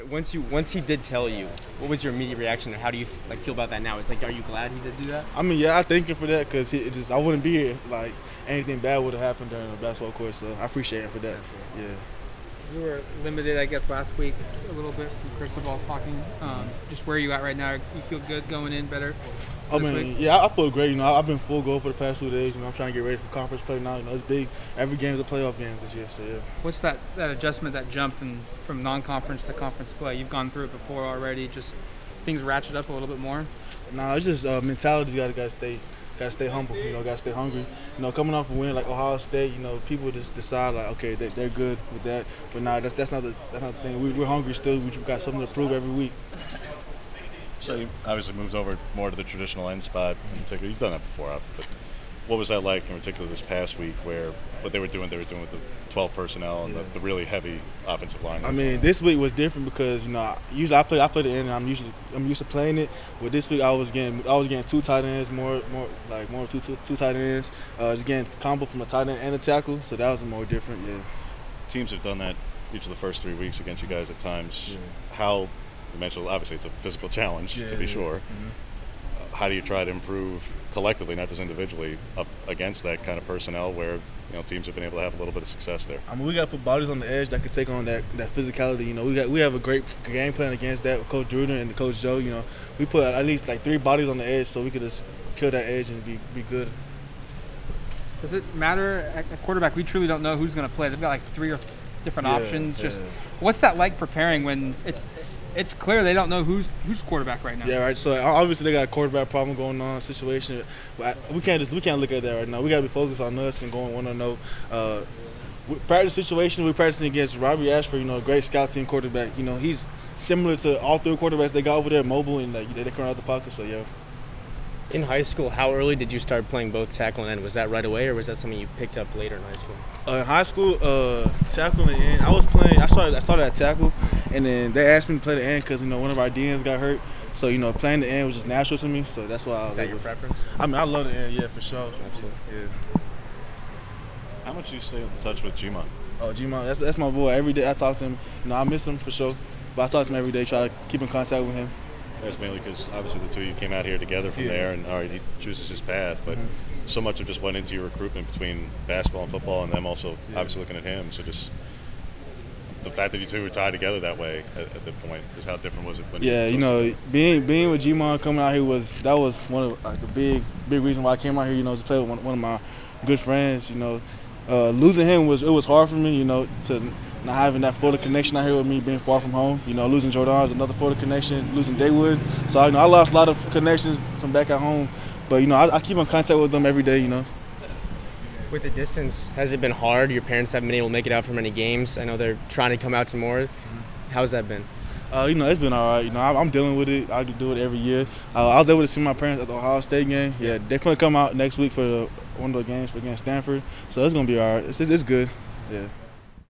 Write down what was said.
Once he did tell you, what was your immediate reaction, and how do you feel about that now? It's like, are you glad he did do that? I mean, yeah, I thank him for that because I wouldn't be here if anything bad would have happened during the basketball court. So I appreciate him for that. Yeah. You were limited, I guess, last week a little bit from Cristobal talking. Just where you at right now? You feel good going in, better? I mean, yeah, I feel great. I've been full go for the past 2 days. I'm trying to get ready for conference play now. It's big. Every game is a playoff game this year. So yeah. What's that adjustment, that jump from non-conference to conference play? You've gone through it before already. Just things ratchet up a little bit more. Nah, it's just mentality. Gotta stay humble. Gotta stay hungry. Coming off a win like Ohio State, people just decide like, okay, they're good with that. But nah, that's not the thing. We're hungry still. We got something to prove every week. So you obviously moved over more to the traditional end spot in particular. You've done that before, but what was that like in particular this past week where what they were doing with the 12 personnel and the really heavy offensive line? I mean, this week was different because, usually I play the end and I'm used to playing it. But this week I was getting 2 tight ends, more two tight ends, just getting combo from a tight end and a tackle. So that was more different, yeah. Teams have done that each of the first 3 weeks against you guys at times. Yeah. How you mentioned, obviously it's a physical challenge to be sure. Mm-hmm. How do you try to improve collectively, not just individually, up against that kind of personnel where teams have been able to have a little bit of success there? I mean, we got to put bodies on the edge that could take on that physicality. We have a great game plan against that with Coach Druder and Coach Joe. We put at least 3 bodies on the edge so we could just kill that edge and be good. Does it matter at quarterback? We truly don't know who's going to play. They've got 3 different options. Just what's that like preparing when it's clear they don't know who's quarterback right now? Yeah, right. So obviously they got a quarterback problem going on, situation. But we can't look at that right now. We got to be focused on us and want to know. Practice situation. We're practicing against Robbie Ashford. A great scout team quarterback. He's similar to all 3 quarterbacks they got over there, mobile and they come out the pocket. So yeah. In high school, how early did you start playing both tackle and end? Was that right away, or was that something you picked up later in high school? In high school, tackle and end. I started at tackle, and then they asked me to play the end because one of our DNs got hurt. So playing the end was just natural to me. So that's why I was. Is that your preference? I mean, I love the end. Yeah, for sure. Absolutely. Yeah. How much do you stay in touch with G-Mon? Oh, G-Mon, that's my boy. Every day I talk to him. I miss him for sure, but I talk to him every day. Try to keep in contact with him. That's mainly because obviously the two of you came out here together from there, and all right, he chooses his path, but so much of just went into your recruitment between basketball and football, and them also obviously looking at him. So just the fact that you two were tied together that way at the point, just how different was it? When being with G-Mon coming out here was one of the big reason why I came out here. To play with one of my good friends. Losing him was hard for me. To not having that Florida connection out here with me, being far from home. Losing Jordan's another Florida connection, losing Daywood. So I lost a lot of connections from back at home. But I keep in contact with them every day. With the distance, has it been hard? Your parents haven't been able to make it out for many games. I know they're trying to come out to more. How's that been? It's been all right. I'm dealing with it. I do it every year. I was able to see my parents at the Ohio State game. Yeah, they're going to come out next week for one of the games against Stanford. So it's going to be all right. It's good. Yeah.